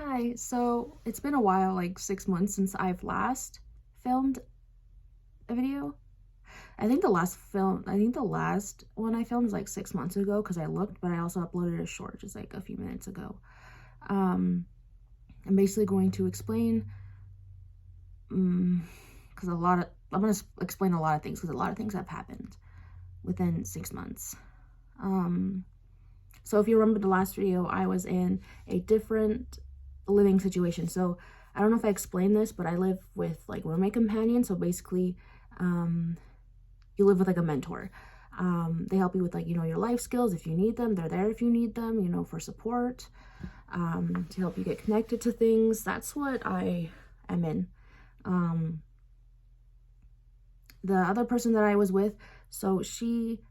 Hi, so it's been a while, like 6 months since I've last filmed a video. I think the last one I filmed was like 6 months ago because I looked, but I also uploaded a short just like a few minutes ago. I'm basically going to explain, because I'm going to explain a lot of things because a lot of things have happened within 6 months. So if you remember the last video, I was in a different living situation. So I don't know if I explained this, but I live with like roommate companions. So basically, you live with like a mentor. They help you with like, your life skills if you need them. They're there if you need them, for support, to help you get connected to things. That's what I am in. The other person that I was with, so she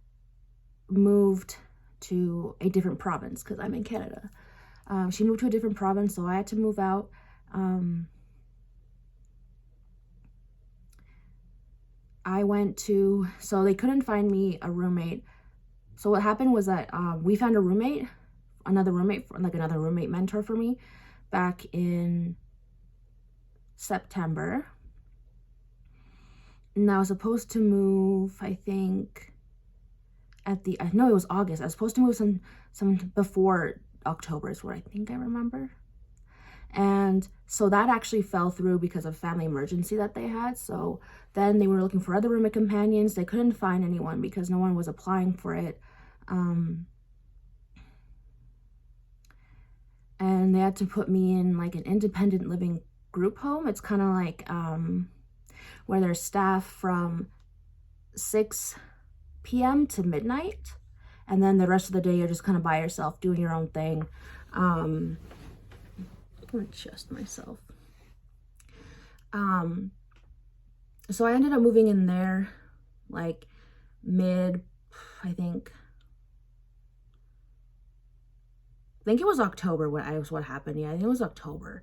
moved to a different province because I'm in Canada. She moved to a different province, so I had to move out. So they couldn't find me a roommate. So what happened was that we found another roommate mentor for me back in September. And I was supposed to move, I think, it was August. I was supposed to move some before October is what I think I remember. And so that actually fell through because of family emergency that they had. So then they were looking for other roommate companions. They couldn't find anyone because no one was applying for it. And they had to put me in like an independent living group home. It's kind of like where there's staff from 6 p.m. to midnight. And then the rest of the day, you're just kind of by yourself doing your own thing. I'm gonna adjust myself. So I ended up moving in there like I think it was October what happened. Yeah, I think it was October.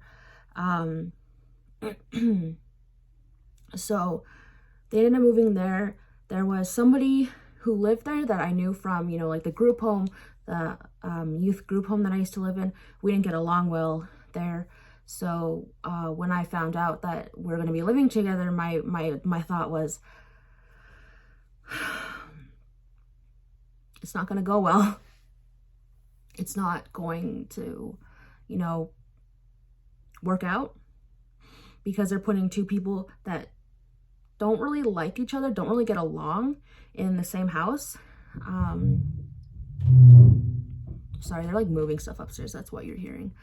So they ended up moving there. There was somebody who lived there that I knew from, like the group home, the youth group home that I used to live in. We didn't get along well there. So when I found out that we're going to be living together, my thought was, it's not going to go well. It's not going to, work out because they're putting two people that don't really like each other, don't really get along in the same house. Sorry, they're like moving stuff upstairs. That's what you're hearing.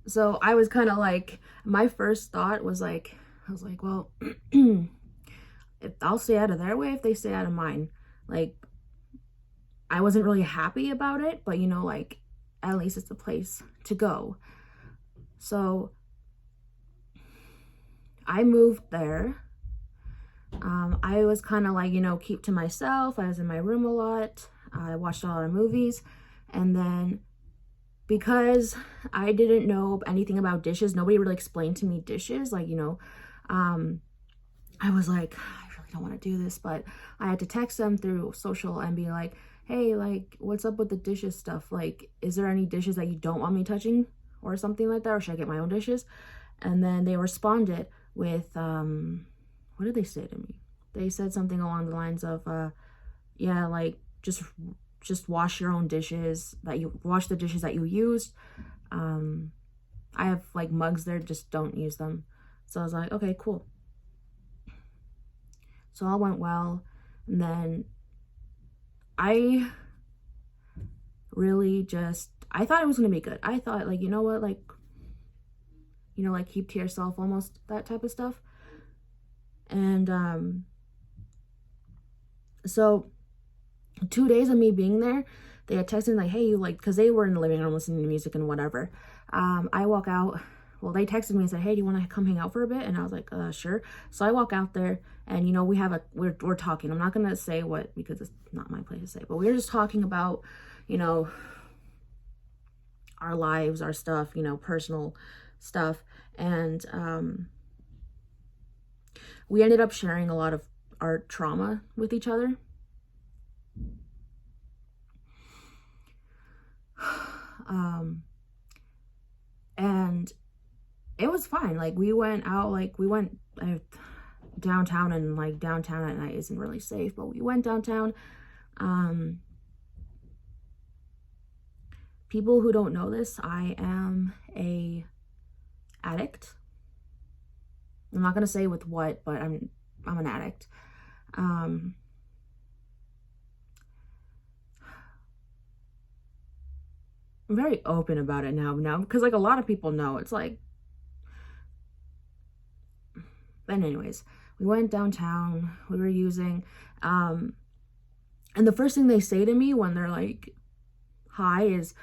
So I was kind of like, my first thought was like, I was like, well, if I'll stay out of their way if they stay out of mine. Like, I wasn't really happy about it, but like, at least it's a place to go. So I moved there. I was kind of like, keep to myself. I was in my room a lot. I watched a lot of movies. And then because I didn't know anything about dishes, nobody really explained to me dishes. Like, I was like, I really don't want to do this, but I had to text them through social and be like, hey, like, what's up with the dishes stuff? Like, is there any dishes that you don't want me touching or something like that? Or should I get my own dishes? And then they responded with, what did they say to me? They said something along the lines of, yeah, like, just wash your own dishes, wash the dishes that you used. I have like mugs there, just don't use them. So I was like, okay, cool. So all went well. And then I thought it was going to be good. I thought like, what, like, like keep to yourself, almost that type of stuff. And so 2 days of me being there, they had texted like, hey, you like, because they were in the living room listening to music and whatever. I walk out. Well, they texted me and said, hey, do you want to come hang out for a bit? And I was like, sure. So I walk out there and, we're talking. I'm not going to say what, because it's not my place to say, but we were just talking about, our lives, our stuff, personal stuff. And we ended up sharing a lot of our trauma with each other. and it was fine. Like, we went out, like, we went downtown, and like downtown at night isn't really safe, but we went downtown. People who don't know this, I am a addict. I'm not gonna say with what, but I'm an addict. I'm very open about it now because like a lot of people know. It's like, but anyways, we went downtown, we were using, and the first thing they say to me when they're like, hi, is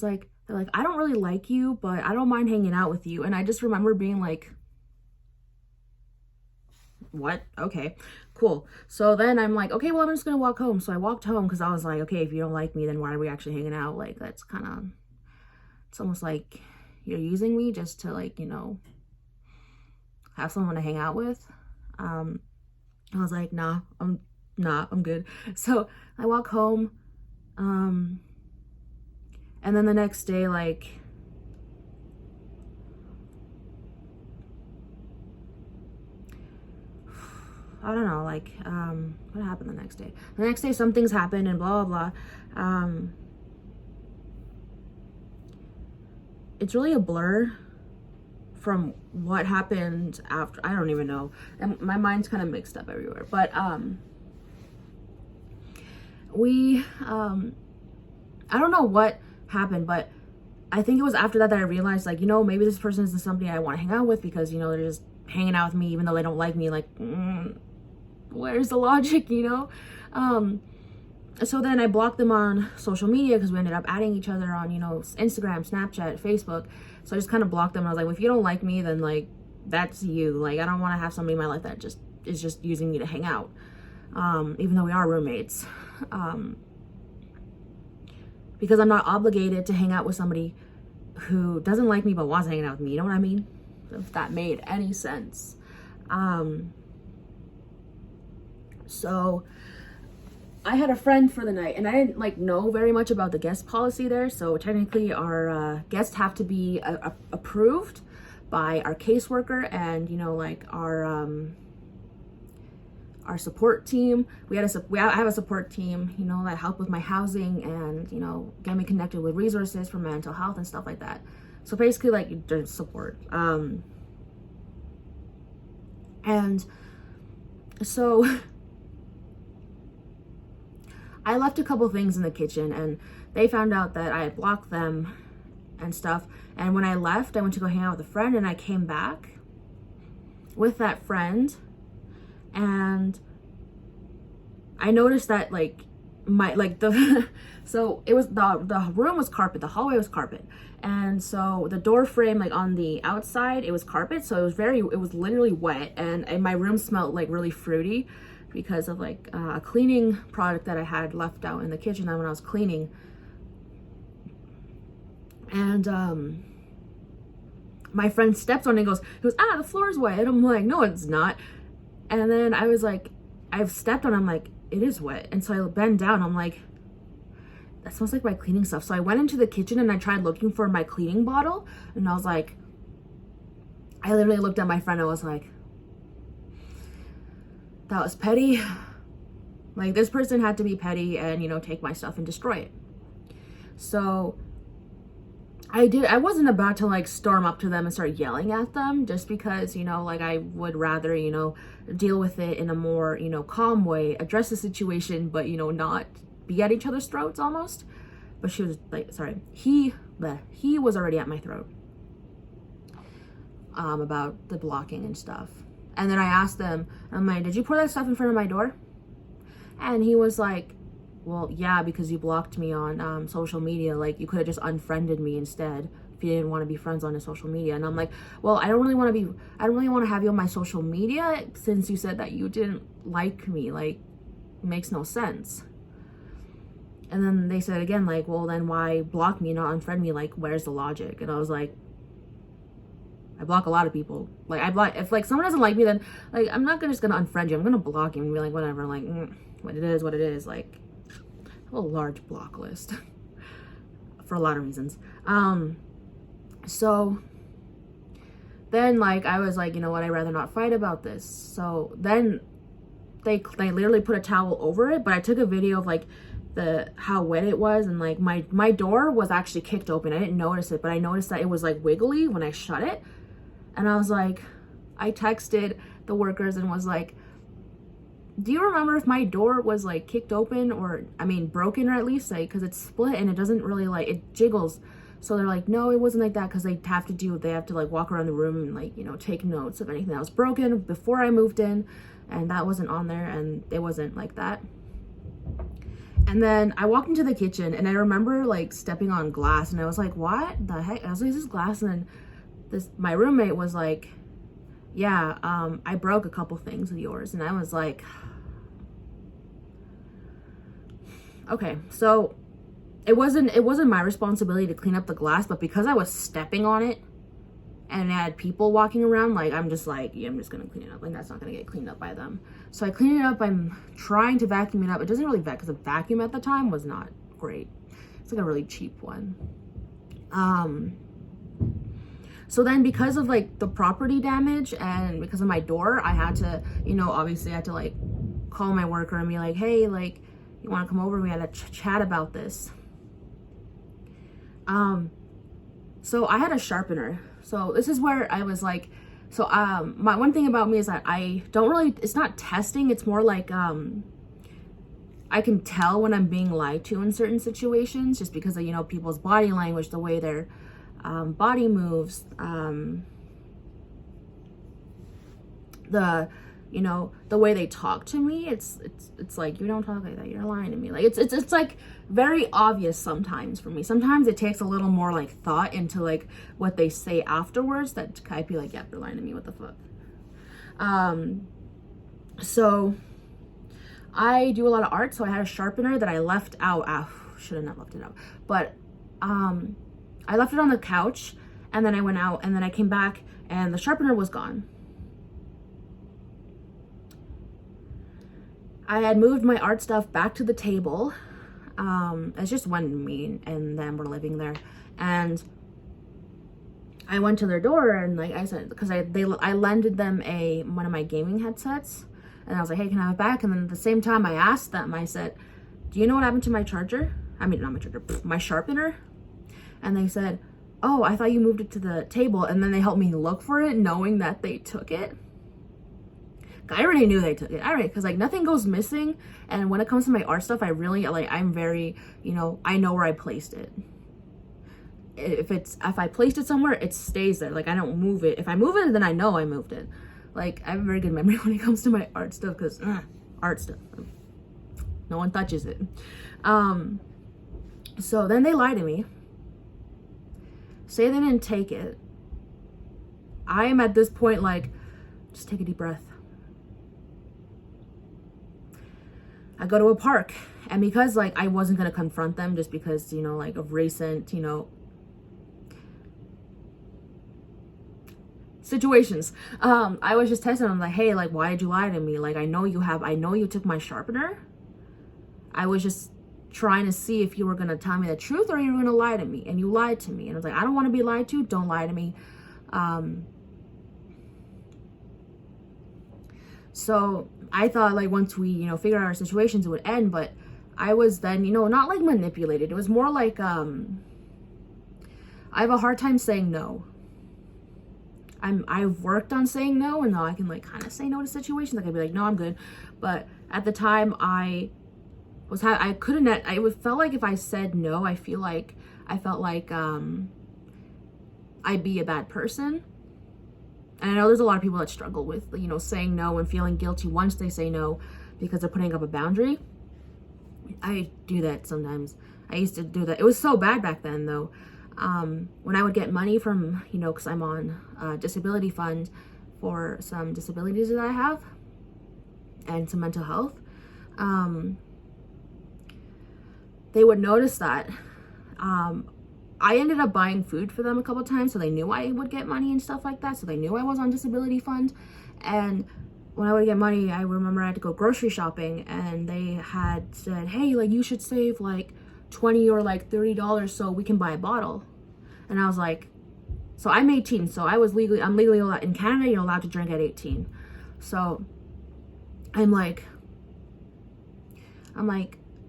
like, they're like, I don't really like you, but I don't mind hanging out with you. And I just remember being like, what? Okay, cool. So then I'm like, okay, well, I'm just gonna walk home. So I walked home because I was like, okay, if you don't like me, then why are we actually hanging out? Like, that's kind of, it's almost like you're using me just to, like, you know, have someone to hang out with. I was like, nah, I'm good. So I walk home, and then the next day, like, I don't know, like, what happened the next day? The next day, some things happened and blah, blah, blah. It's really a blur from what happened after. I don't even know. And my mind's kind of mixed up everywhere. But, I don't know what happened, but I think it was after that I realized, like, you know, maybe this person isn't somebody I want to hang out with because, you know, they're just hanging out with me even though they don't like me. Like, where's the logic, you know? So then I blocked them on social media because we ended up adding each other on, you know, Instagram, Snapchat, Facebook. So I just kind of blocked them. I was like, well, if you don't like me, then, like, that's you. Like, I don't want to have somebody in my life that just is just using me to hang out, even though we are roommates. Because I'm not obligated to hang out with somebody who doesn't like me but wants to hang out with me. You know what I mean? If that made any sense. So I had a friend for the night, and I didn't like know very much about the guest policy there. So technically our guests have to be approved by our caseworker and, you know, like our support team. I have a support team, you know, that help with my housing and, you know, get me connected with resources for mental health and stuff like that. So basically, like, there's support. And so I left a couple things in the kitchen, and they found out that I had blocked them and stuff. And when I left, I went to go hang out with a friend, and I came back with that friend, and I noticed that, like, so it was, the room was carpet, the hallway was carpet, and so the door frame, like, on the outside, it was carpet, so it was literally wet, and my room smelled, like, really fruity because of, like, a cleaning product that I had left out in the kitchen when I was cleaning. And my friend steps on it and goes, the floor's wet. And I'm like, no, it's not. And then I was like, I've stepped on it. I'm like, it is wet. And so I bend down. I'm like, that smells like my cleaning stuff. So I went into the kitchen and I tried looking for my cleaning bottle. And I was like, I literally looked at my friend. I was like, that was petty. Like, this person had to be petty and, you know, take my stuff and destroy it. So I wasn't about to, like, storm up to them and start yelling at them, just because, you know, like, I would rather, you know, deal with it in a more, you know, calm way, address the situation, but, you know, not be at each other's throats almost. But she was like, sorry, he was already at my throat about the blocking and stuff. And then I asked them, I'm like, did you pour that stuff in front of my door? And he was like, well, yeah, because you blocked me on social media. Like, you could have just unfriended me instead if you didn't want to be friends on the social media. And I'm like, well, I don't really want to have you on my social media since you said that you didn't like me. Like, it makes no sense. And then they said again, like, well, then why block me, not unfriend me? Like, where's the logic? And I was like, I block a lot of people. Like, if, like, someone doesn't like me, then, like, I'm not just gonna unfriend you. I'm gonna block you and be like, whatever, like, what it is. Like, a large block list for a lot of reasons. So then like I was like, you know what, I'd rather not fight about this. So then they literally put a towel over it, but I took a video of like how wet it was, and like my door was actually kicked open. I didn't notice it, but I noticed that it was like wiggly when I shut it. And I was like, I texted the workers and was like, do you remember if my door was like kicked open, or I mean broken, or at least like, because it's split and it doesn't really like, it jiggles. So they're like, no, it wasn't like that, because they have to like walk around the room and like, you know, take notes of anything that was broken before I moved in, and that wasn't on there, and it wasn't like that. And then I walked into the kitchen and I remember like stepping on glass, and I was like, what the heck? I was like, is this glass? And then my roommate was like, yeah, I broke a couple things of yours. And I was like, okay, so it wasn't my responsibility to clean up the glass, but because I was stepping on it and I had people walking around, like, I'm just like, yeah, I'm just gonna clean it up. Like, that's not gonna get cleaned up by them. So I clean it up. I'm trying to vacuum it up. It doesn't really vacuum, because the vacuum at the time was not great. It's like a really cheap one. So then because of like the property damage and because of my door, I had to, you know, obviously I had to like call my worker and be like, hey, like, you want to come over? We had a chat about this. So I had a sharpener. So this is where I was like, so my one thing about me is that I don't really, it's not testing, it's more like I can tell when I'm being lied to in certain situations, just because of, you know, people's body language, the way their body moves, the, you know, the way they talk to me. It's like, you don't talk like that, you're lying to me. Like it's like very obvious sometimes for me. Sometimes it takes a little more like thought into like what they say afterwards, that I'd be like, yeah, they're lying to me, what the fuck. So I do a lot of art, so I had a sharpener that I left out. Should have not left it out, but I left it on the couch, and then I went out, and then I came back and the sharpener was gone. I had moved my art stuff back to the table. It's just when me and them were living there, and I went to their door, and like I said, because I lended them one of my gaming headsets, and I was like, hey, can I have it back? And then at the same time I asked them, I said, do you know what happened to my charger? I mean, not my charger, my sharpener. And they said, oh, I thought you moved it to the table. And then they helped me look for it, knowing that they took it. I already knew they took it. Because like nothing goes missing. And when it comes to my art stuff, I really like, I'm very, you know, I know where I placed it. If I placed it somewhere, it stays there. Like I don't move it. If I move it, then I know I moved it. Like I have a very good memory when it comes to my art stuff, because art stuff, no one touches it. So then they lie to me, say they didn't take it. I am at this point like, just take a deep breath. I go to a park, and because like I wasn't gonna confront them, just because, you know, like of recent, you know, situations, I was just testing them, like, hey, like, why did you lie to me? Like, I know you took my sharpener. I was just trying to see if you were gonna tell me the truth or you were gonna lie to me, and you lied to me. And I was like, I don't want to be lied to, don't lie to me. So I thought like once we, you know, figure out our situations, it would end. But I was then, you know, not like manipulated. It was more like I have a hard time saying no. I've worked on saying no, and now I can like kind of say no to situations. Like I'd be like, no, I'm good. But at the time I couldn't. I felt like if I said no, I felt like I'd be a bad person. And I know there's a lot of people that struggle with, you know, saying no and feeling guilty once they say no because they're putting up a boundary. I do that sometimes. I used to do that. It was so bad back then, though. When I would get money from, you know, because I'm on a disability fund for some disabilities that I have and some mental health, they would notice that. I ended up buying food for them a couple times, so they knew I would get money and stuff like that. So they knew I was on disability fund. And when I would get money, I remember I had to go grocery shopping, and they had said, hey, like, you should save like $20 or like $30 so we can buy a bottle. And I was like, So I'm 18, so I'm legally allowed, in Canada, you're allowed to drink at 18. So I'm like,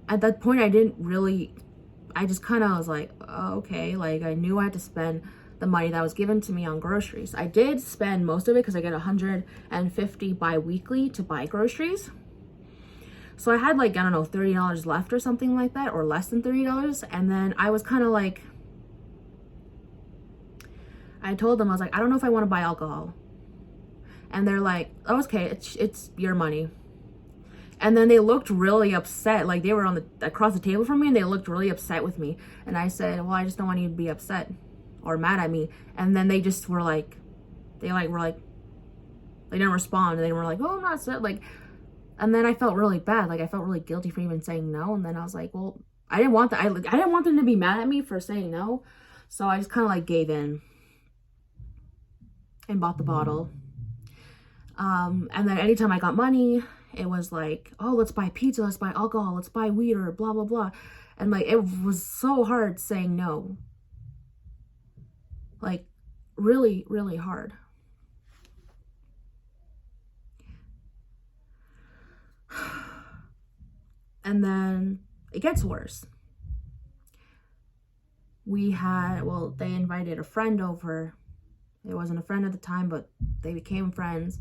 at that point, I just kind of was like, oh, okay, like I knew I had to spend the money that was given to me on groceries. I did spend most of it because I get $150 bi-weekly to buy groceries. So I had like, I don't know, $30 left or something like that, or less than $30. And then I was kind of like, I told them, I was like, I don't know if I want to buy alcohol. And they're like, oh, okay, it's your money. And then they looked really upset, like they were across the table from me, and they looked really upset with me. And I said, well, I just don't want you to be upset or mad at me. And then they just were like, they didn't respond. And they were like, oh, I'm not upset. Like, and then I felt really bad. Like I felt really guilty for even saying no. And then I was like, well, I didn't want that. I didn't want them to be mad at me for saying no. So I just kind of like gave in and bought the bottle. And then anytime I got money, it was like, oh, let's buy pizza, let's buy alcohol, let's buy weed, or blah, blah, blah. And like, it was so hard saying no. Like, really, really hard. And then it gets worse. They invited a friend over. It wasn't a friend at the time, but they became friends.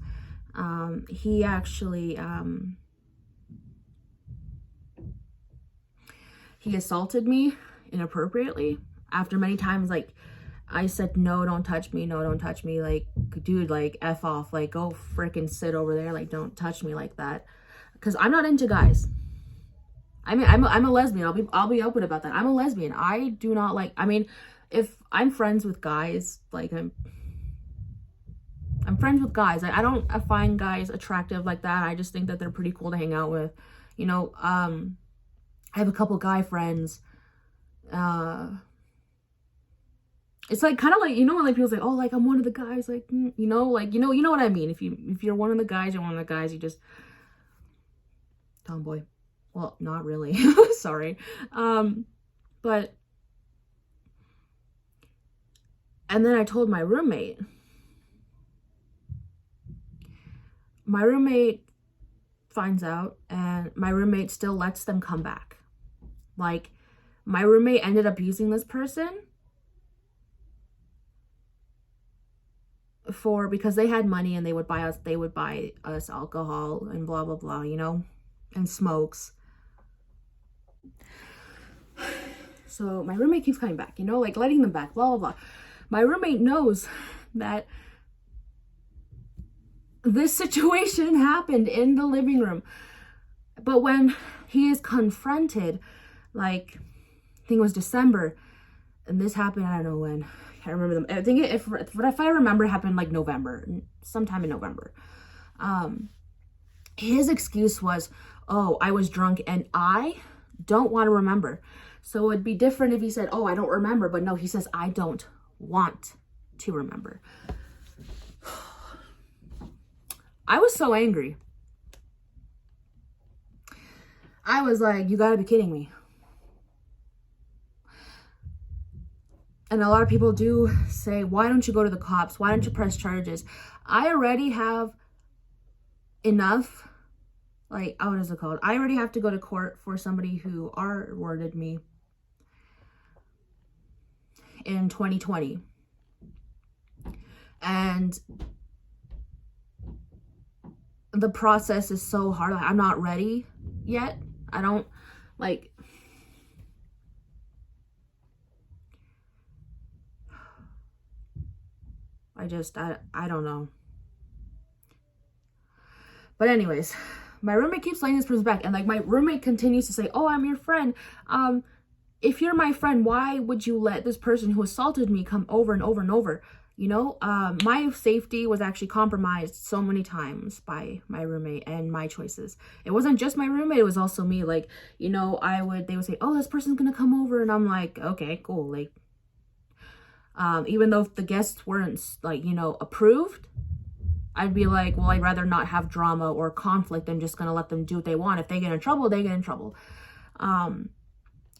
He actually, he assaulted me inappropriately after many times. Like, I said, no, don't touch me. No, don't touch me. Like, dude, like, F off. Like, go frickin' sit over there. Like, don't touch me like that. Because I'm not into guys. I mean, I'm a lesbian. I'll be open about that. I'm a lesbian. I do not like, I mean, if I'm friends with guys, like, I'm friends with guys. I don't find guys attractive like that. I just think that they're pretty cool to hang out with. You know, I have a couple guy friends. It's like kind of like, you know, when like people say, oh, like I'm one of the guys, like, you know, like, you know what I mean. If you're one of the guys, you're one of the guys, you just tomboy. Well, not really. Sorry. But and then I told my roommate. My roommate finds out, and my roommate still lets them come back. Like, my roommate ended up using this person because they had money and they would buy us alcohol and blah, blah, blah, you know, and smokes. So my roommate keeps coming back, you know, like letting them back, blah, blah, blah. My roommate knows that this situation happened in the living room. But when he is confronted, like, I think it was December, and this happened, I don't know when. I can't remember them. I think if I remember, it happened like November, sometime in November. His excuse was, oh, I was drunk and I don't want to remember. So it'd be different if he said, oh, I don't remember. But no, he says, I don't want to remember. I was so angry. I was like, you gotta be kidding me. And a lot of people do say, why don't you go to the cops? Why don't you press charges? I already have enough, like, what is it called? I already have to go to court for somebody who R-worded me in 2020. And the process is so hard. Like, I'm not ready yet. I don't, like, I don't know. But anyways, my roommate keeps letting this person back, and like my roommate continues to say, oh, I'm your friend. If you're my friend, why would you let this person who assaulted me come over and over and over? You know, my safety was actually compromised so many times by my roommate and my choices. It wasn't just my roommate, it was also me. Like, you know, they would say, oh, this person's gonna come over, and I'm like, okay, cool. Like, even though the guests weren't, like, you know, approved, I'd be like, well, I'd rather not have drama or conflict. I'm just gonna let them do what they want. If they get in trouble, they get in trouble.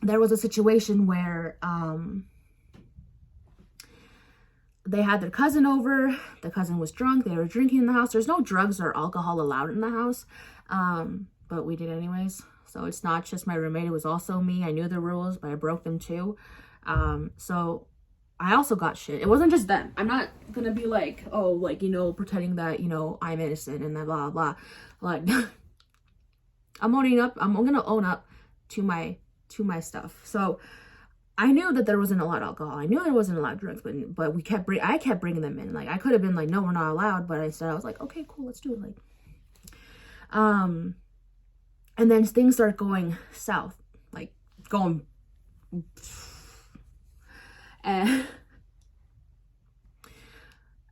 There was a situation where they had their cousin over. The cousin was drunk. They were drinking in the house. There's no drugs or alcohol allowed in the house, but we did anyways. So it's not just my roommate, it was also me. I knew the rules, but I broke them too. So I also got shit. It wasn't just them. I'm not gonna be like, oh, like, you know, pretending that, you know, I'm innocent and that blah, blah. Like, I'm gonna own up to my stuff. So I knew that there wasn't a lot of alcohol. I knew there wasn't a lot of drugs, but I kept bringing them in. Like, I could have been like, no, we're not allowed. But I was like, okay, cool, let's do it. Like, and then things start going south, like going, and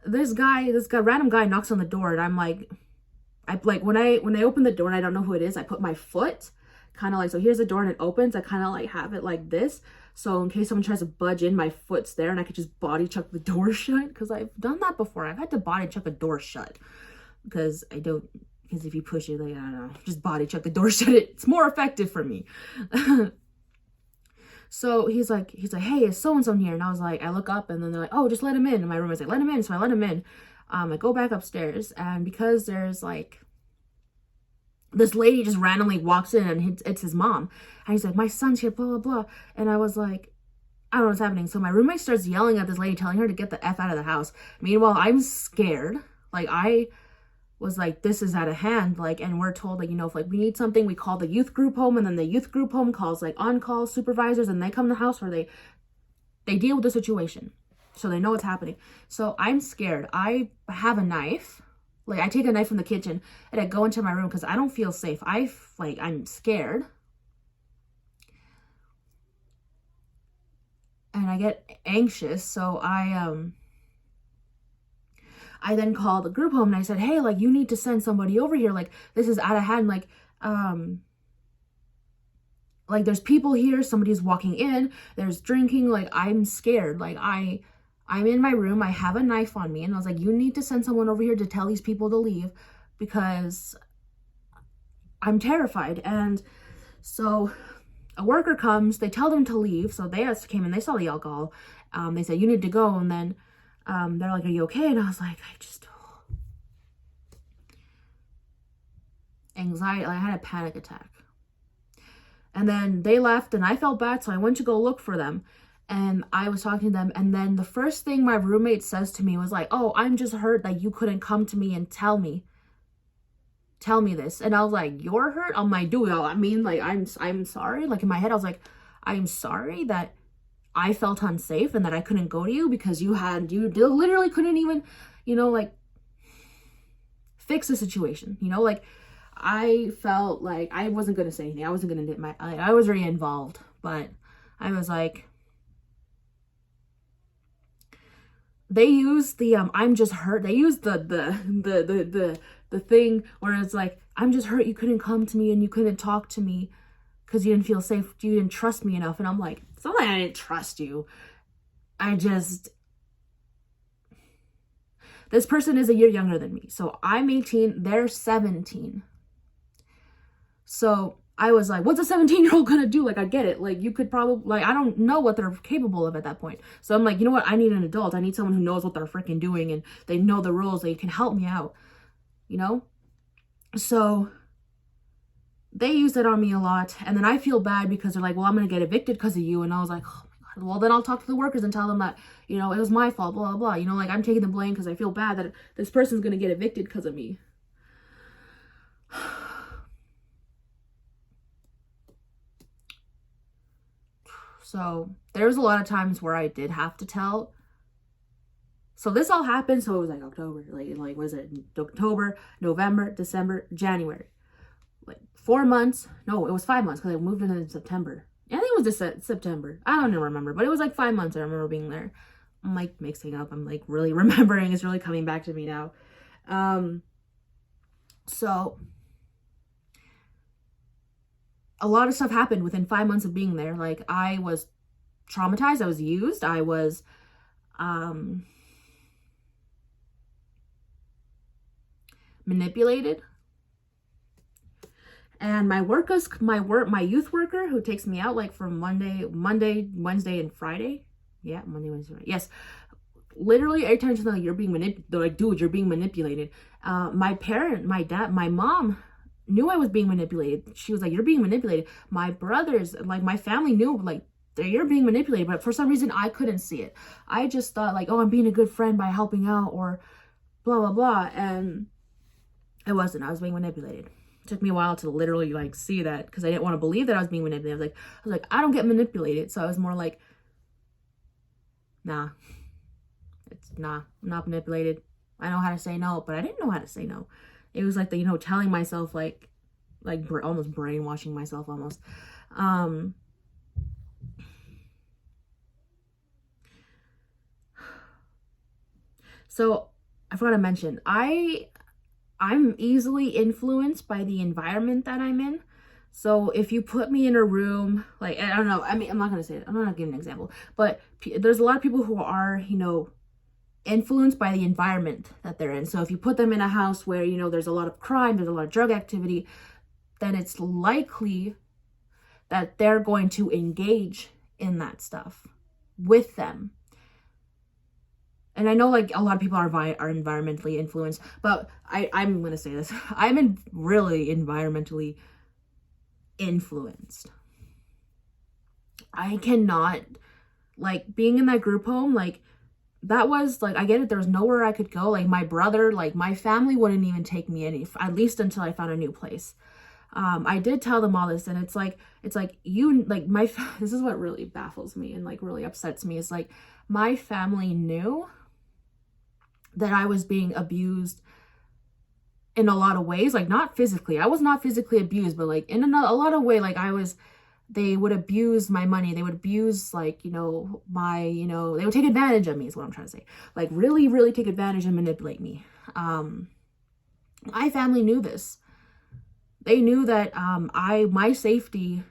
this random guy knocks on the door, and I'm like, when I open the door and I don't know who it is, I put my foot kind of like, so here's the door and it opens. I kind of like have it like this. So in case someone tries to budge in, my foot's there and I could just body chuck the door shut. Because I've done that before. I've had to body chuck a door shut. Because if you push it, like, I don't know, just body chuck the door shut. It's more effective for me. So he's like, hey, is so-and-so in here? And I was like, I look up and then they're like, oh, just let him in. And my roommate's like, let him in. So I let him in. I go back upstairs, and because there's like, this lady just randomly walks in and it's his mom. And he's like, my son's here, blah, blah, blah. And I was like, I don't know what's happening. So my roommate starts yelling at this lady, telling her to get the F out of the house. Meanwhile, I'm scared. Like, I was like, this is out of hand. Like, and we're told, like, you know, if like we need something, we call the youth group home, and then the youth group home calls like on-call supervisors, and they come to the house where they deal with the situation. So they know what's happening. So I'm scared. I have a knife. Like, I take a knife from the kitchen and I go into my room because I don't feel safe. I'm scared. And I get anxious. So I then called the group home and I said, hey, like, you need to send somebody over here. Like, this is out of hand. Like, there's people here. Somebody's walking in. There's drinking. Like, I'm scared. Like, I'm in my room. I have a knife on me. And I was like, you need to send someone over here to tell these people to leave because I'm terrified. And so a worker comes. They tell them to leave. So they came and they saw the alcohol. They said, you need to go. And then they're like, are you okay? And I was like, anxiety. I had a panic attack. And then they left and I felt bad. So I went to go look for them. And I was talking to them, and then the first thing my roommate says to me was like, oh, I'm just hurt that you couldn't come to me and tell me this. And I was like, you're hurt? I'm like, dude, I mean, like, I'm sorry. Like, in my head, I was like, I'm sorry that I felt unsafe and that I couldn't go to you because you literally couldn't even, you know, like, fix the situation, you know, like, I felt like I wasn't going to say anything. I wasn't going to I was very involved, but I was like, they use the I'm just hurt. They use the thing where it's like, I'm just hurt you couldn't come to me and you couldn't talk to me because you didn't feel safe. You didn't trust me enough. And I'm like, it's not like I didn't trust you. This person is a year younger than me. So I'm 18, they're 17. So I was like, what's a 17-year-old gonna do? Like, I get it. Like, you could probably, like, I don't know what they're capable of at that point. So I'm like, you know what? I need an adult. I need someone who knows what they're freaking doing and they know the rules. They can help me out, you know? So they use it on me a lot. And then I feel bad because they're like, well, I'm gonna get evicted because of you. And I was like, oh my God, well, then I'll talk to the workers and tell them that, you know, it was my fault, blah, blah, blah. You know, like, I'm taking the blame because I feel bad that this person's gonna get evicted because of me. So there was a lot of times where I did have to tell. So this all happened. So it was like October, like was it October, November, December, January, like 4 months. No, it was 5 months because I moved in September. I think it was just September. I don't even remember, but it was like 5 months. I remember being there. I'm like mixing up. I'm like really remembering. It's really coming back to me now. So a lot of stuff happened within 5 months of being there. Like, I was traumatized. I was used. I was, manipulated. And my youth worker who takes me out like from Monday, Wednesday, and Friday. Yeah, Monday, Wednesday, Friday. Yes. literally every time something like, you're being manipulated, they're like, dude, you're being manipulated. My dad, my mom knew I was being manipulated. She was like, you're being manipulated. My brothers, like my family knew, like, you're being manipulated, but for some reason I couldn't see it. I just thought like, oh, I'm being a good friend by helping out or blah, blah, blah. And it wasn't. I was being manipulated. It took me a while to literally like see that, because I didn't want to believe that I was being manipulated. I was like, I don't get manipulated. So I was more like, nah, I'm not manipulated. I know how to say no, but I didn't know how to say no. It was like the, telling myself like almost brainwashing myself almost. So I forgot to mention, I'm easily influenced by the environment that I'm in. So if you put me in a room, like, I don't know, I mean, I'm not going to say it. I'm not going to give an example, but there's a lot of people who are, influenced by the environment that they're in. So if you put them in a house where, there's a lot of crime, there's a lot of drug activity, then it's likely that they're going to engage in that stuff with them. And I know like a lot of people are environmentally influenced, but I'm going to say this. I'm really environmentally influenced. I cannot, like, being in that group home, like, that was like, I get it, there was nowhere I could go. Like my brother, like my family wouldn't even take me at least until I found a new place. I did tell them all this, and it's like you, like, this is what really baffles me and like really upsets me, is like my family knew that I was being abused in a lot of ways, like not physically. I was not physically abused, but like in a lot of way, like they would abuse my money. They would abuse like, they would take advantage of me is what I'm trying to say. Like really, really take advantage and manipulate me. My family knew this. They knew that my safety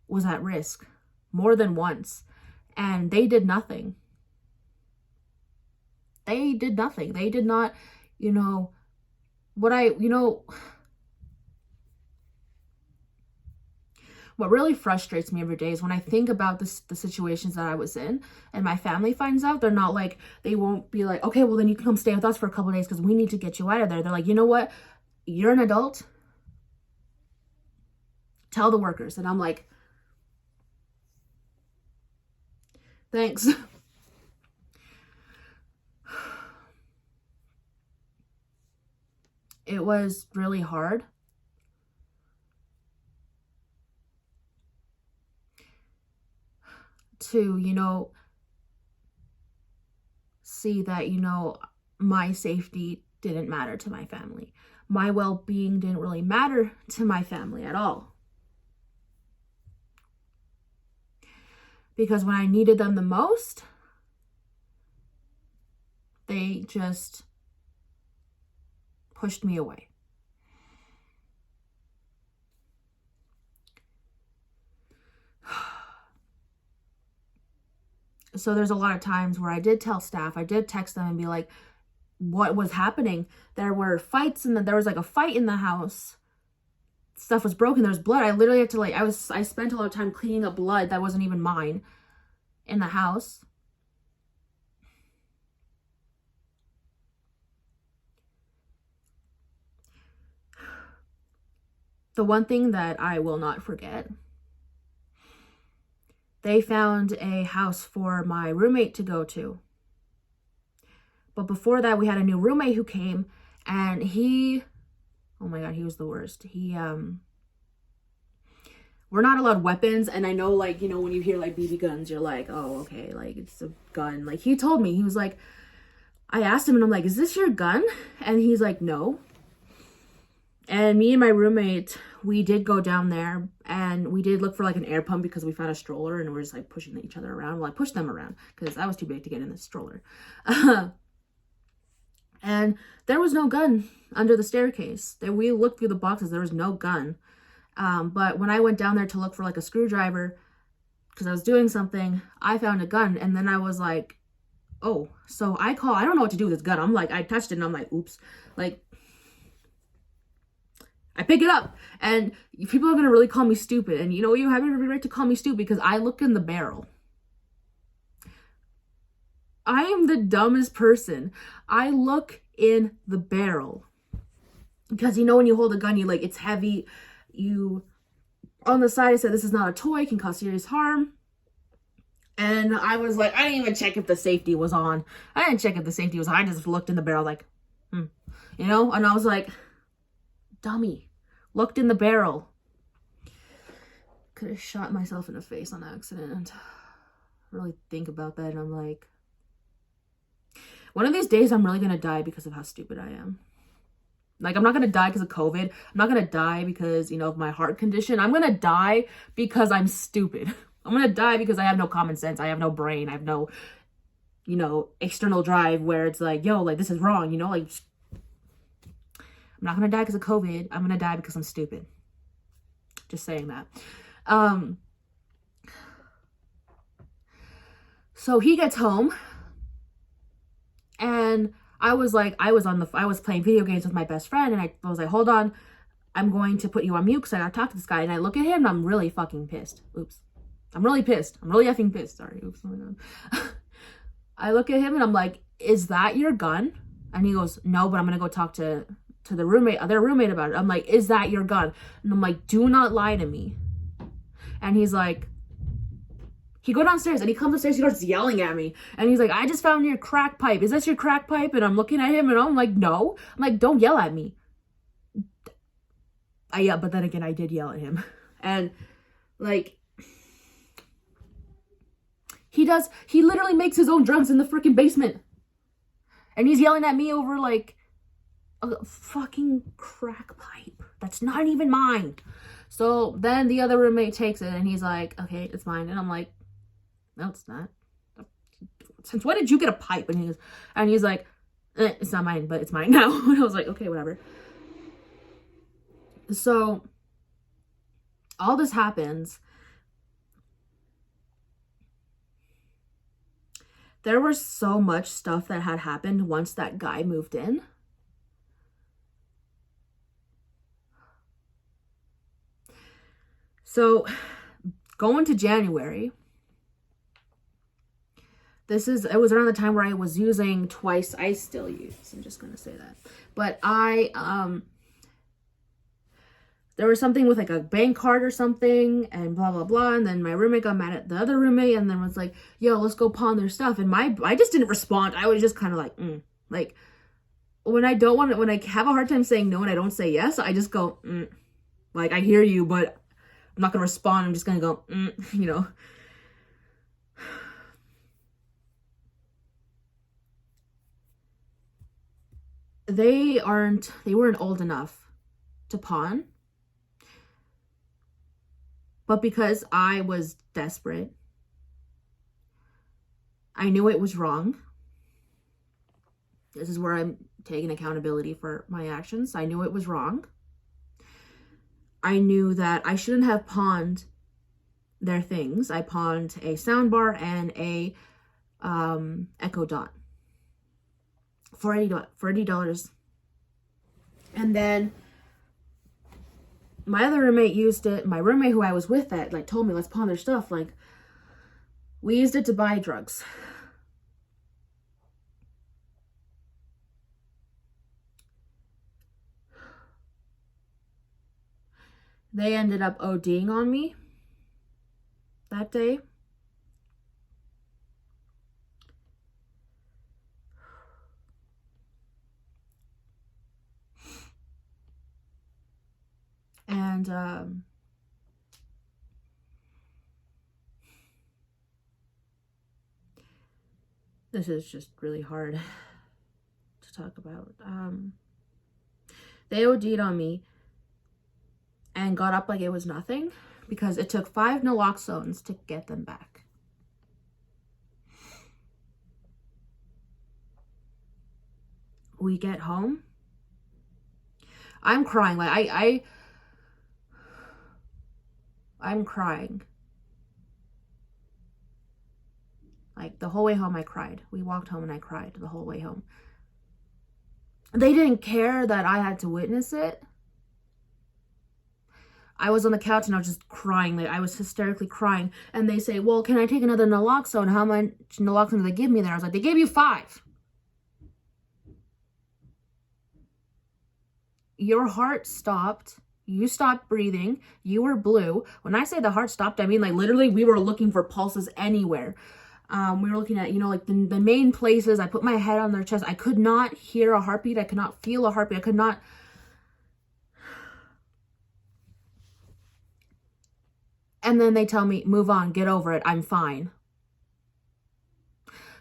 was at risk more than once, and they did nothing. They did nothing. They did not, what really frustrates me every day is when I think about the situations that I was in and my family finds out. They're not like, they won't be like, okay, well then you can come stay with us for a couple of days because we need to get you out of there. They're like, you know what? You're an adult. Tell the workers. And I'm like, thanks. It was really hard. To, see that, my safety didn't matter to my family. My well-being didn't really matter to my family at all. Because when I needed them the most, they just pushed me away. So there's a lot of times where I did tell staff, I did text them and be like, what was happening? There were fights there was like a fight in the house. Stuff was broken. There was blood. I literally had to I spent a lot of time cleaning up blood that wasn't even mine in the house. The one thing that I will not forget, they found a house for my roommate to go to. But before that, we had a new roommate who came, and oh my God, he was the worst. We're not allowed weapons, and I know, like, when you hear like BB guns, you're like, oh, okay, like it's a gun. Like he told me, he was like, I asked him and I'm like, is this your gun? And he's like, no. And me and my roommate, we did go down there and we did look for like an air pump because we found a stroller and we're just like pushing each other around. Well, I pushed them around because I was too big to get in the stroller. And there was no gun under the staircase. We looked through the boxes. There was no gun. But when I went down there to look for like a screwdriver because I was doing something, I found a gun. And then I was like, oh, so I don't know what to do with this gun. I'm like, I touched it and I'm like, oops, like, I pick it up and people are going to really call me stupid. And you have every right to call me stupid because I look in the barrel. I am the dumbest person. I look in the barrel. Because you know when you hold a gun, you like, it's heavy. You, on the side, it said this is not a toy, can cause serious harm. And I was like, I didn't even check if the safety was on. I didn't check if the safety was on. I just looked in the barrel like, you know? And I was like, dummy. Looked in the barrel. Could have shot myself in the face on accident. Really think about that, and I'm like, one of these days I'm really gonna die because of how stupid I am. Like, I'm not gonna die because of COVID. I'm not gonna die because, you know, of my heart condition. I'm gonna die because I'm stupid. I'm gonna die because I have no common sense. I have no brain. I have no, you know, external drive where it's like, yo, like, this is wrong, you know? Like, I'm not gonna die because of COVID. I'm gonna die because I'm stupid. Just saying that. So he gets home, and I was playing video games with my best friend, and I was like, hold on, I'm going to put you on mute because I gotta talk to this guy. And I look at him, and I'm really fucking pissed. Oops. I'm really pissed. I'm really effing pissed. Sorry. Oops. Oh my God. I look at him, and I'm like, is that your gun? And he goes, no, but I'm gonna go talk to the roommate, their roommate about it. I'm like, is that your gun? And I'm like, do not lie to me. And he's like, he go downstairs, and he comes upstairs, he starts yelling at me. And he's like, I just found your crack pipe. Is this your crack pipe? And I'm looking at him, and I'm like, no. I'm like, don't yell at me. But then again, I did yell at him. And like, he literally makes his own drugs in the freaking basement. And he's yelling at me over like a fucking crack pipe that's not even mine. So then the other roommate takes it, and he's like, okay, it's mine. And I'm like, no, it's not. Since when did you get a pipe? And he's like, it's not mine, but it's mine now. And I was like, okay, whatever. So all this happens. There was so much stuff that had happened once that guy moved in. So going to January, it was around the time where I was using twice. I still use, I'm just going to say that. But there was something with like a bank card or something and blah, blah, blah. And then my roommate got mad at the other roommate and then was like, yo, let's go pawn their stuff. And I just didn't respond. I was just kind of like, like when I have a hard time saying no and I don't say yes, I just go, like, I hear you, but I'm not going to respond. I'm just going to go, you know. They weren't old enough to pawn. But because I was desperate, I knew it was wrong. This is where I'm taking accountability for my actions. I knew it was wrong. I knew that I shouldn't have pawned their things. I pawned a soundbar and a Echo Dot for $80. And then my other roommate used it. My roommate who I was with that like told me, let's pawn their stuff. Like, we used it to buy drugs. They ended up ODing on me that day. And this is just really hard to talk about. They OD'd on me and got up like it was nothing because it took 5 naloxones to get them back. We get home. I'm crying. Like I'm crying. Like the whole way home I cried. We walked home and I cried the whole way home. They didn't care that I had to witness it. I was on the couch and I was just crying. Like, I was hysterically crying. And they say, well, can I take another naloxone? How much naloxone did they give me there? I was like, they gave you 5. Your heart stopped. You stopped breathing. You were blue. When I say the heart stopped, I mean, like, literally we were looking for pulses anywhere. We were looking at, you know, like the main places. I put my head on their chest. I could not hear a heartbeat. I could not feel a heartbeat. I could not. And then they tell me, move on, get over it. I'm fine.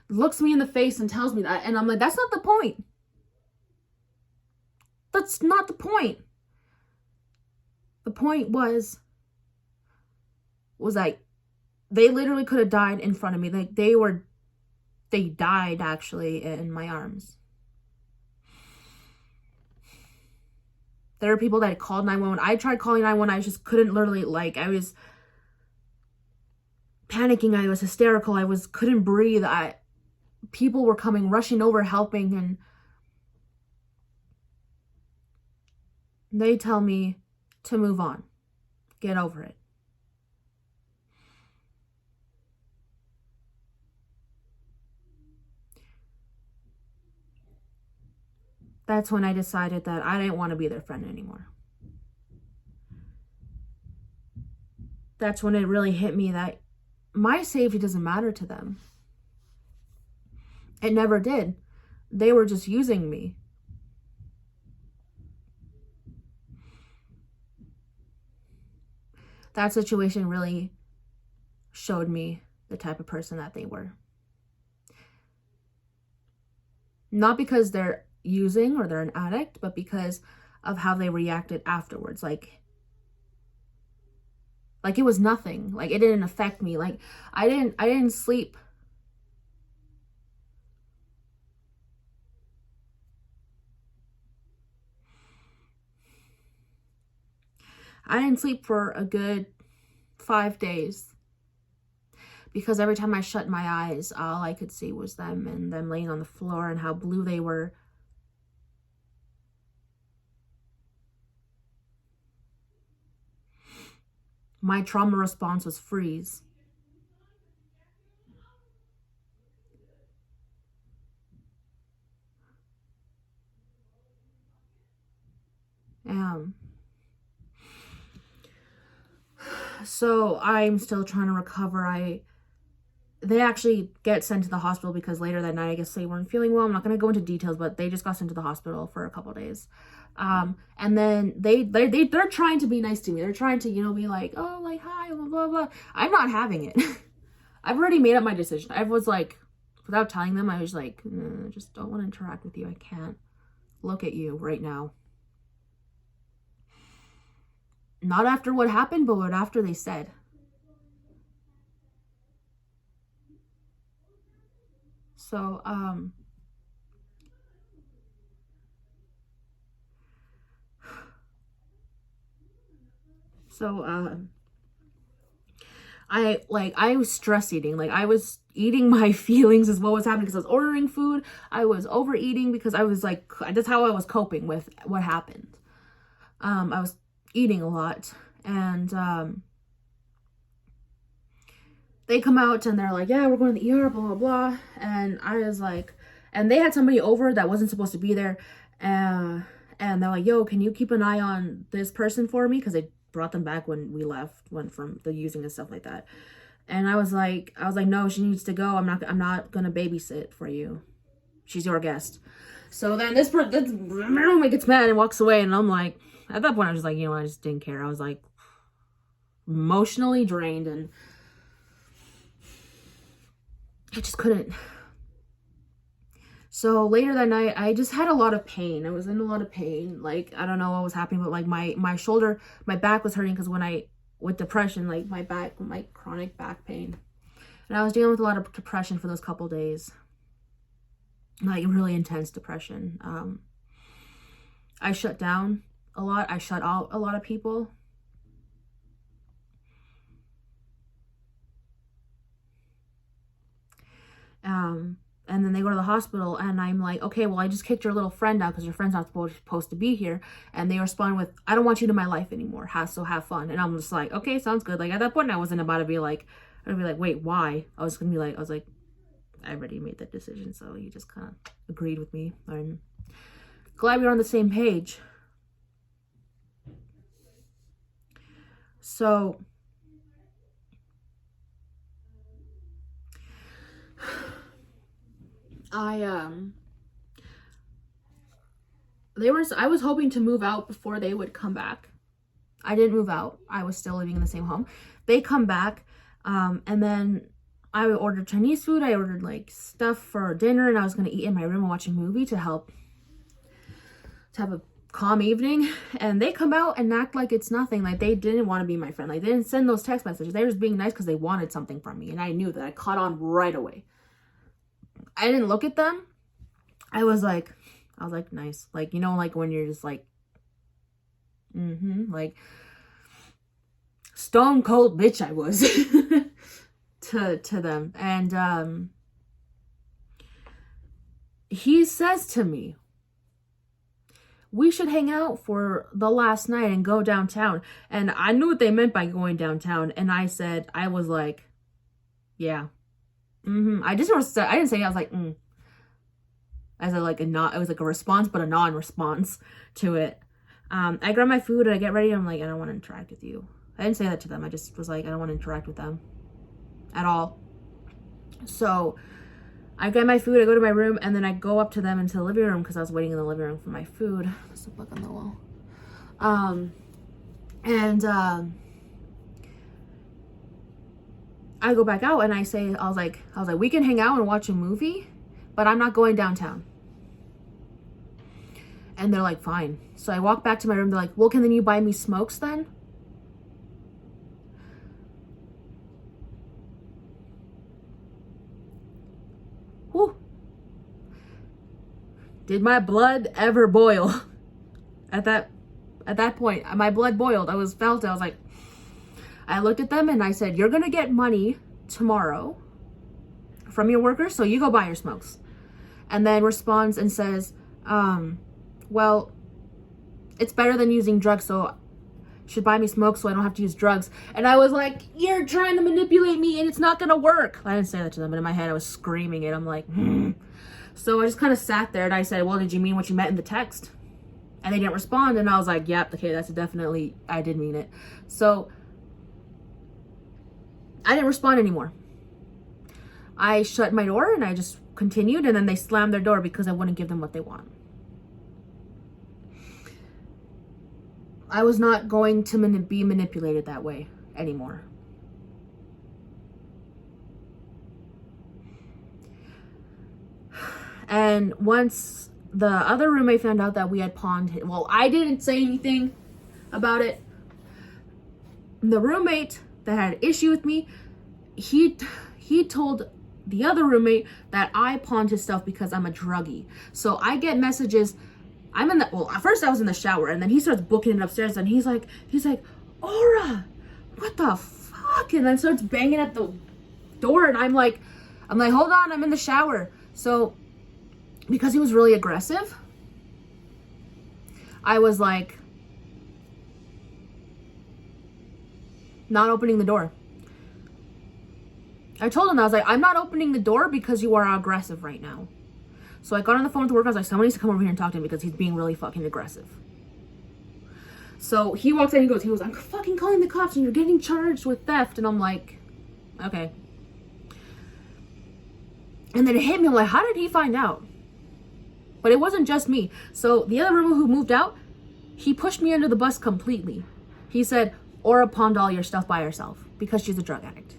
Looks me in the face and tells me that. And I'm like, that's not the point. That's not the point. The point was like, they literally could have died in front of me. Like, they died actually in my arms. There are people that called 911. I tried calling 911. I just couldn't literally, like, I was panicking. I was hysterical. Couldn't breathe. People were coming, rushing over, helping, and they tell me to move on. Get over it. That's when I decided that I didn't want to be their friend anymore. That's when it really hit me that my safety doesn't matter to them. It never did. They were just using me. That situation really showed me the type of person that they were. Not because they're using or they're an addict, but because of how they reacted afterwards. Like it was nothing. Like, it didn't affect me. Like, I didn't sleep. I didn't sleep for a good 5 days. Because every time I shut my eyes, all I could see was them, and them laying on the floor, and how blue they were. My trauma response was freeze. So I'm still trying to recover. They actually get sent to the hospital because later that night, I guess they weren't feeling well. I'm not going to go into details, but they just got sent to the hospital for a couple days. And then they're trying to be nice to me. They're trying to, you know, be like, oh, like, hi, blah, blah, blah. I'm not having it. I've already made up my decision. I was like, without telling them, I was like, I just don't want to interact with you. I can't look at you right now. Not after what happened, but what after they said. So, I was stress eating. Like, I was eating my feelings is what was happening, because I was ordering food. I was overeating because I was like, that's how I was coping with what happened. I was eating a lot, and they come out and they're like, yeah, we're going to the ER, blah, blah, blah. And I was like, and they had somebody over that wasn't supposed to be there. And they're like, yo, can you keep an eye on this person for me? Because they brought them back when we went from the using and stuff like that. And I was like, no, she needs to go. I'm not going to babysit for you. She's your guest. So then this roommate gets mad and walks away. And I'm like, at that point, I was just like, you know, I just didn't care. I was like emotionally drained, and I just couldn't. So later that night, I just had a lot of pain. I was in a lot of pain. Like, I don't know what was happening, but like my shoulder, my back was hurting because with depression, like my chronic back pain. And I was dealing with a lot of depression for those couple days. Like, really intense depression. I shut down a lot. I shut out a lot of people. and then they go to the hospital, and I'm like, okay, well, I just kicked your little friend out because your friend's not supposed to be here. And they respond with, I don't want you in my life anymore. So have fun. And I'm just like, okay, sounds good. Like, at that point, I wasn't about to be like, wait, why? I was like, I already made that decision. So he just kind of agreed with me. I'm glad we were on the same page. So I was hoping to move out before they would come back. I didn't move out. I was still living in the same home. They come back, and then I ordered Chinese food. I ordered like stuff for dinner, and I was gonna eat in my room and watch a movie to have a calm evening. And they come out and act like it's nothing. Like they didn't want to be my friend. Like they didn't send those text messages. They were just being nice because they wanted something from me, and I knew that. I caught on right away. I didn't look at them. I was like, nice. Like, you know, like when you're just like, like stone cold bitch I was to them. And he says to me, we should hang out for the last night and go downtown. And I knew what they meant by going downtown. And I was like, yeah. I didn't say it. I was like, as a like a not, it was like a response, but a non-response to it. I grab my food and I get ready. I'm like, I don't want to interact with you. I didn't say that to them. I just was like, I don't want to interact with them at all. So I get my food, I go to my room, and then I go up to them into the living room because I was waiting in the living room for my food. There's a book on the wall. I go back out and I was like, we can hang out and watch a movie, but I'm not going downtown. And they're like, fine. So I walk back to my room. They're like, well, can then you buy me smokes then? Whew. Did my blood ever boil? At that point, my blood boiled. I was like, I looked at them and I said, you're going to get money tomorrow from your workers, so you go buy your smokes. And then responds and says, well, it's better than using drugs, so you should buy me smokes so I don't have to use drugs. And I was like, you're trying to manipulate me and it's not going to work. I didn't say that to them, but in my head I was screaming it. I'm like, So I just kind of sat there and I said, well, did you mean what you meant in the text? And they didn't respond. And I was like, yep, okay, that's definitely, I did mean it. So I didn't respond anymore. I shut my door and I just continued, and then they slammed their door because I wouldn't give them what they want. I was not going to be manipulated that way anymore. And once the other roommate found out that we had pawned it, well, I didn't say anything about it. The roommate that had an issue with me, he told the other roommate that I pawned his stuff because I'm a druggie. So I get messages. At first I was in the shower, and then he starts booking it upstairs, and he's like, Aura, what the fuck? And then starts banging at the door, and I'm like, hold on, I'm in the shower. So because he was really aggressive, I was like, not opening the door. I told him, I was like, I'm not opening the door because you are aggressive right now. So I got on the phone to work. I was like, someone needs to come over here and talk to him because he's being really fucking aggressive. So he walks in, he goes, I'm fucking calling the cops and you're getting charged with theft. And I'm like, okay. And then it hit me. I'm like, how did he find out? But it wasn't just me. So the other roommate who moved out, he pushed me under the bus completely. He said, Aura pawned all your stuff by herself because she's a drug addict.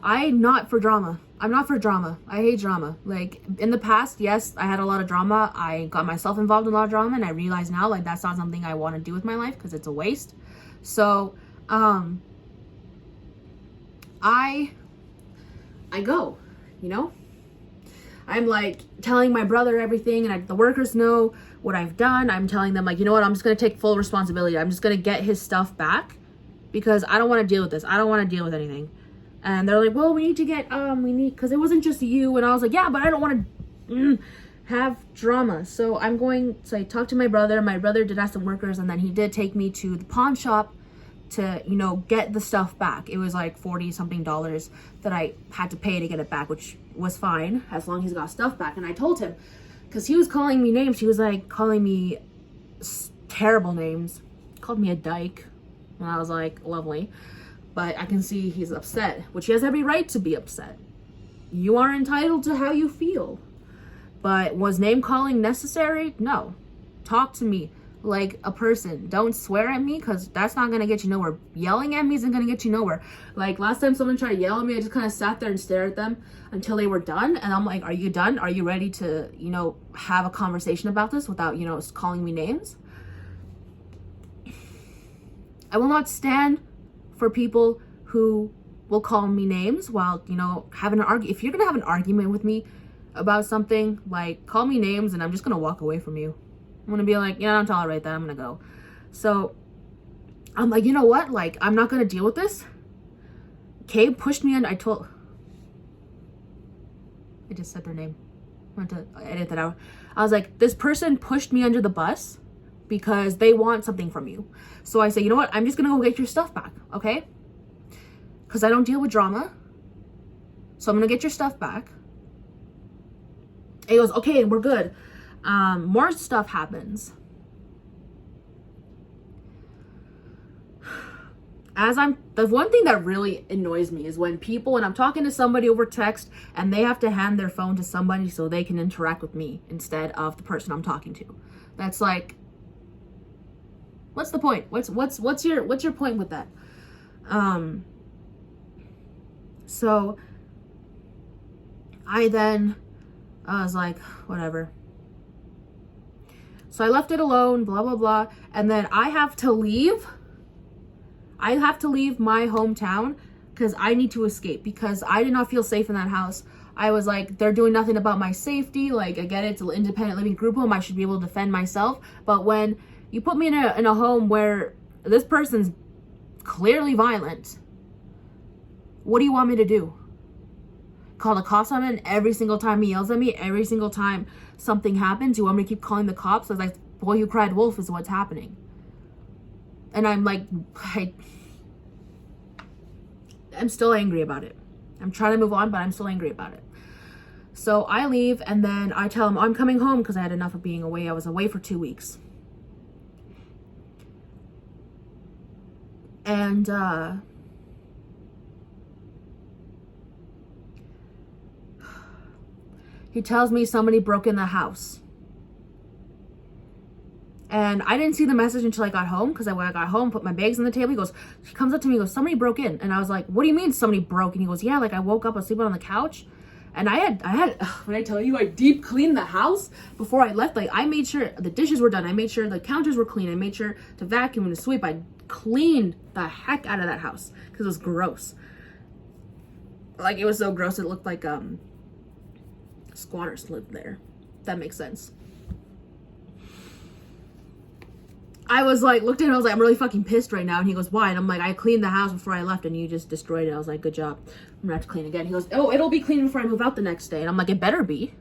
I'm not for drama. I hate drama. Like, in the past, yes, I had a lot of drama. I got myself involved in a lot of drama, and I realize now, like, that's not something I want to do with my life because it's a waste. So, I go, you know? I'm, like, telling my brother everything, and the workers know what I've done. I'm telling them, like, you know what? I'm just going to take full responsibility. I'm just going to get his stuff back because I don't want to deal with this. I don't want to deal with anything. And they're like, well, we need to get, because it wasn't just you. And I was like, yeah, but I don't want to have drama. So I talked to my brother. My brother did ask some workers, and then he did take me to the pawn shop to, get the stuff back. It was like $40 something that I had to pay to get it back, which was fine as long as he got stuff back. And I told him, because he was calling me names. He was like calling me terrible names. Called me a dyke. And I was like, lovely. But I can see he's upset, which he has every right to be upset. You are entitled to how you feel. But was name calling necessary? No. Talk to me like a person. Don't swear at me, because that's not going to get you nowhere. Yelling at me isn't going to get you nowhere. Like last time someone tried to yell at me, I just kind of sat there and stared at them until they were done. And I'm like, are you done? Are you ready to, have a conversation about this without, calling me names? I will not stand for people who will call me names while, having an argument. If you're going to have an argument with me about something, like, call me names and I'm just going to walk away from you. I'm going to be like, yeah, I don't tolerate that. I'm going to go. So I'm like, you know what? Like, I'm not going to deal with this. Kay pushed me in. I just said their name. I want to edit that out. I was like, this person pushed me under the bus because they want something from you. So I say, you know what? I'm just going to go get your stuff back. Okay? Because I don't deal with drama. So I'm going to get your stuff back. He goes, okay, we're good. More stuff happens. The one thing that really annoys me is when I'm talking to somebody over text and they have to hand their phone to somebody so they can interact with me instead of the person I'm talking to. That's like, what's the point? What's your point with that? So I was like, whatever. So I left it alone, blah, blah, blah. And then I have to leave my hometown because I need to escape, because I did not feel safe in that house. I was like, they're doing nothing about my safety. Like, I get it, it's an independent living group home. I should be able to defend myself. But when you put me in a home where this person's clearly violent, what do you want me to do? Call the cops on him every single time he yells at me, every single time something happens? You want me to keep calling the cops? I was like, boy who cried wolf is what's happening. And I'm like, I'm still angry about it. I'm trying to move on, but I'm still angry about it. So I leave, and then I tell him I'm coming home because I had enough of being away. I was away for 2 weeks. And he tells me somebody broke in the house. And I didn't see the message until I got home, because when I got home, put my bags on the table. He comes up to me, he goes, somebody broke in. And I was like, what do you mean somebody broke? And he goes, yeah, like I woke up, I was sleeping on the couch. And I had, when I tell you, I deep cleaned the house before I left. Like, I made sure the dishes were done. I made sure the counters were clean. I made sure to vacuum and to sweep. I cleaned the heck out of that house because it was gross. Like, it was so gross, it looked like squatters lived there. That makes sense. I was like, looked at him, I was like, I'm really fucking pissed right now. And he goes, why? And I'm like, I cleaned the house before I left and you just destroyed it. I was like, good job. I'm gonna have to clean again. He goes, oh, it'll be clean before I move out the next day. And I'm like, it better be.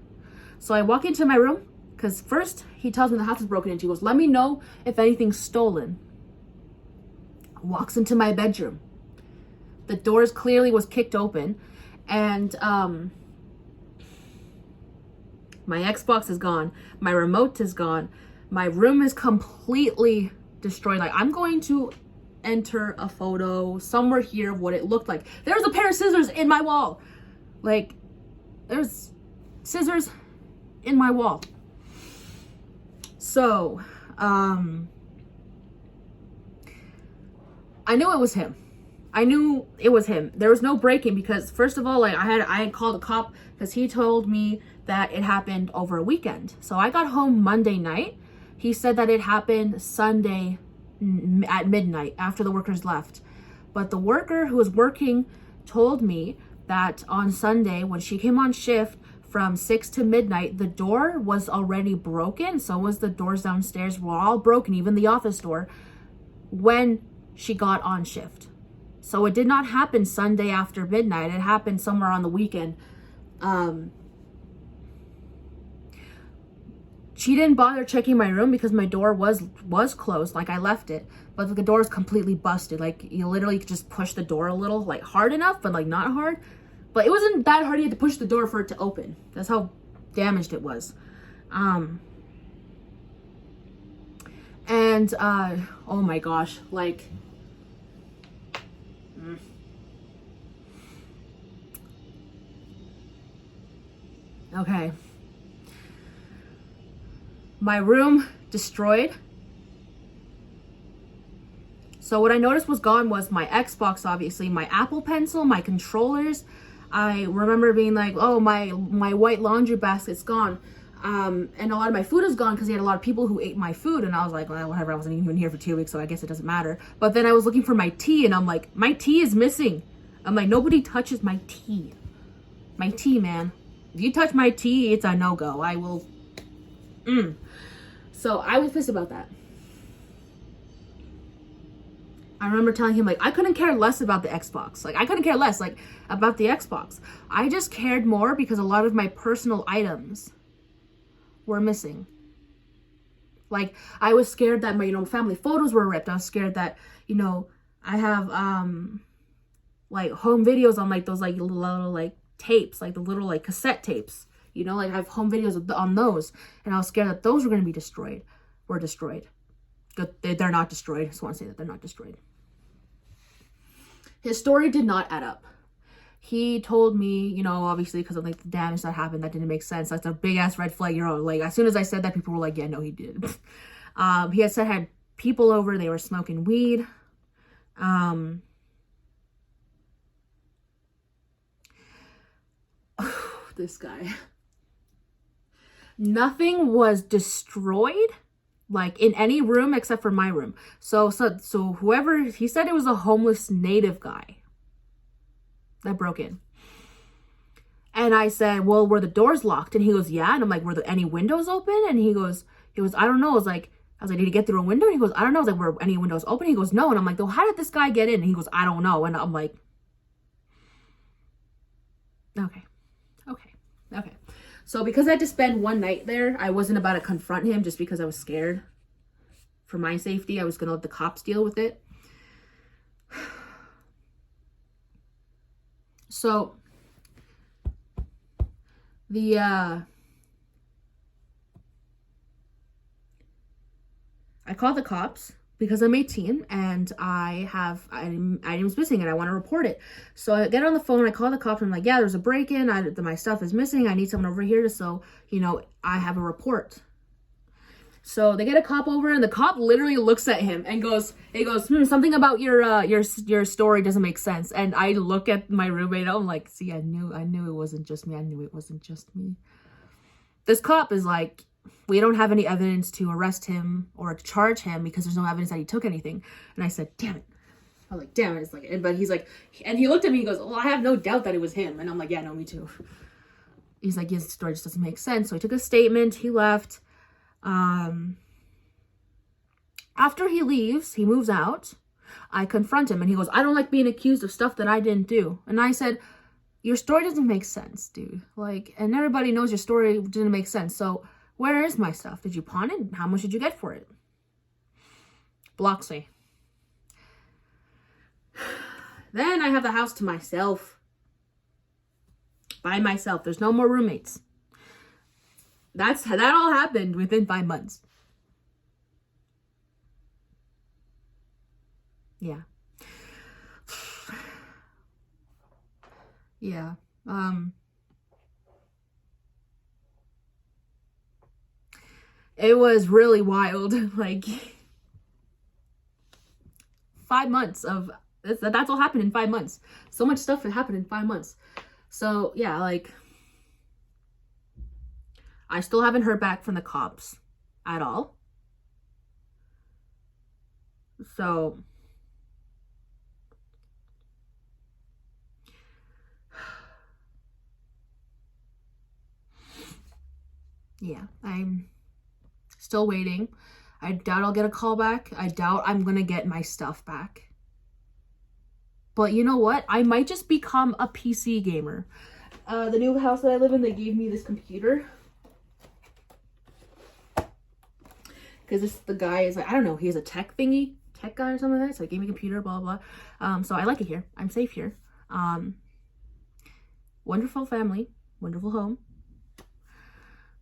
So I walk into my room, because first he tells me the house is broken into. He goes, let me know if anything's stolen. Walks into my bedroom. The doors clearly was kicked open. And my Xbox is gone. My remote is gone. My room is completely destroyed. Like, I'm going to enter a photo somewhere here of what it looked like. There's a pair of scissors in my wall. Like, there's scissors in my wall. So, I knew it was him. I knew it was him. There was no break-in because, first of all, like, I had called a cop because he told me that it happened over a weekend. So I got home Monday night. He said that it happened Sunday at midnight after the workers left. But the worker who was working told me that on Sunday, when she came on shift from 6 to midnight, the door was already broken. So was the doors downstairs were all broken, even the office door, when she got on shift. So it did not happen Sunday after midnight. It happened somewhere on the weekend. She didn't bother checking my room because my door was closed. Like, I left it, but the door is completely busted. Like, you literally could just push the door a little, like hard enough, but like not hard. But it wasn't that hard. You had to push the door for it to open. That's how damaged it was. And oh my gosh, like, okay. My room destroyed. So what I noticed was gone was my Xbox, obviously, my Apple Pencil, my controllers. I remember being like, oh, my white laundry basket's gone. And a lot of my food is gone because he had a lot of people who ate my food. And I was like, well, whatever, I wasn't even here for 2 weeks, so I guess it doesn't matter. But then I was looking for my tea, and I'm like, my tea is missing. I'm like, nobody touches my tea. My tea, man. If you touch my tea, it's a no-go. I will... So I was pissed about that. I remember telling him, like, I couldn't care less about the Xbox. Like, I couldn't care less, like, about the Xbox. I just cared more because a lot of my personal items were missing. Like, I was scared that my, family photos were ripped. I was scared that, I have, like, home videos on, like, those, like, little, like, tapes, like, the little, like, cassette tapes. Like, I have home videos on those. And I was scared that those were going to be destroyed. Were destroyed. They're not destroyed. I just want to say that they're not destroyed. His story did not add up. He told me, obviously because of like the damage that happened, that didn't make sense. That's a big ass red flag. Like, as soon as I said that, people were like, yeah, no, he did. He had said had people over, they were smoking weed. This guy. Nothing was destroyed, like, in any room except for my room. So whoever, he said it was a homeless native guy that broke in. And I said, well, were the doors locked? And he goes, yeah. And I'm like, were any windows open? And he goes, I don't know. I was like, did he get through a window? And he goes, I don't know. I was like, were any windows open? He goes, no. And I'm like, well, how did this guy get in? And he goes, I don't know. And I'm like, okay. So because I had to spend one night there, I wasn't about to confront him just because I was scared for my safety. I was going to let the cops deal with it. So I called the cops because I'm 18 and I have items missing and I want to report it. So I get on the phone, I call the cops, and I'm like, yeah, there's a break-in, my stuff is missing, I need someone over here so, I have a report. So they get a cop over, and the cop literally looks at him and goes, something about your story doesn't make sense. And I look at my roommate, and I'm like, see, I knew it wasn't just me. I knew it wasn't just me. This cop is like, we don't have any evidence to arrest him or to charge him because there's no evidence that he took anything. And I said, damn it. I was like, damn it. It's like, but he's like, and he looked at me, he goes, well, I have no doubt that it was him. And I'm like, yeah, no, me too. He's like, his story just doesn't make sense. So he took a statement, he left. After he leaves, he moves out. I confront him and he goes, I don't like being accused of stuff that I didn't do. And I said, your story doesn't make sense, dude. Like, and everybody knows your story didn't make sense. So where is my stuff? Did you pawn it? How much did you get for it? Blocks me. Then I have the house to myself. By myself. There's no more roommates. That all happened within 5 months. Yeah. Yeah. It was really wild. Like, 5 months of that's all happened in 5 months. So much stuff had happened in 5 months. So yeah, like, I still haven't heard back from the cops at all. So yeah, I'm still waiting. I doubt I'll get a call back. I doubt I'm gonna get my stuff back. But you know what? I might just become a PC gamer. The new house that I live in, they gave me this computer. Because the guy is like, I don't know, he's a tech guy or something like that. So he gave me a computer, blah, blah, blah. So I like it here. I'm safe here. Wonderful family, wonderful home.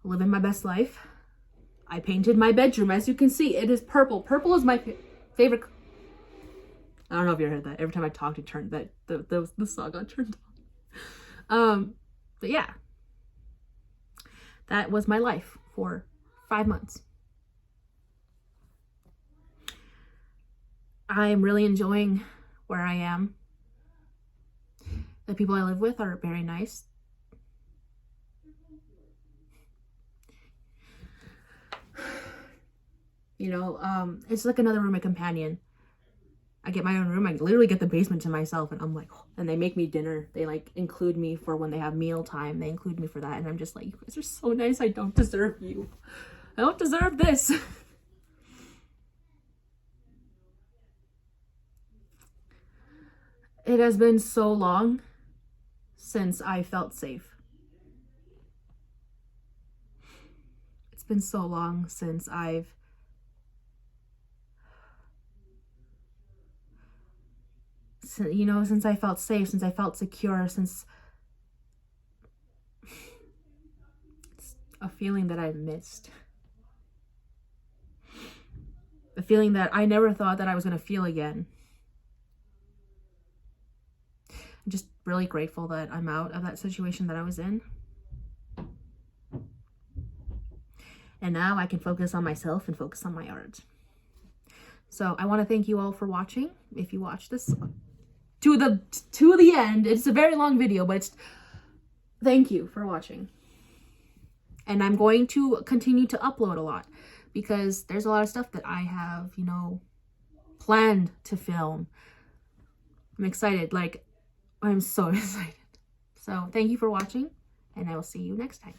Living my best life. I painted my bedroom, as you can see. It is purple. Purple is my favorite. I don't know if you heard that. Every time I talked, it turned that the song got turned on. But yeah, that was my life for 5 months. I'm really enjoying where I am. The people I live with are very nice. You know, it's like another roommate companion. I get my own room. I literally get the basement to myself, and I'm like, oh. And they make me dinner. They like include me for when they have meal time. They include me for that, and I'm just like, you guys are so nice. I don't deserve you. I don't deserve this. It has been so long since I felt safe. It's been so long since I've since I felt safe, since I felt secure, since it's a feeling that I've missed. A feeling that I never thought that I was going to feel again. I'm just really grateful that I'm out of that situation that I was in. And now I can focus on myself and focus on my art. So I want to thank you all for watching. If you watch this to the end, it's a very long video, but thank you for watching. And I'm going to continue to upload a lot because there's a lot of stuff that I have, you know, planned to film. I'm excited. Like, I'm so excited. So thank you for watching, and I will see you next time.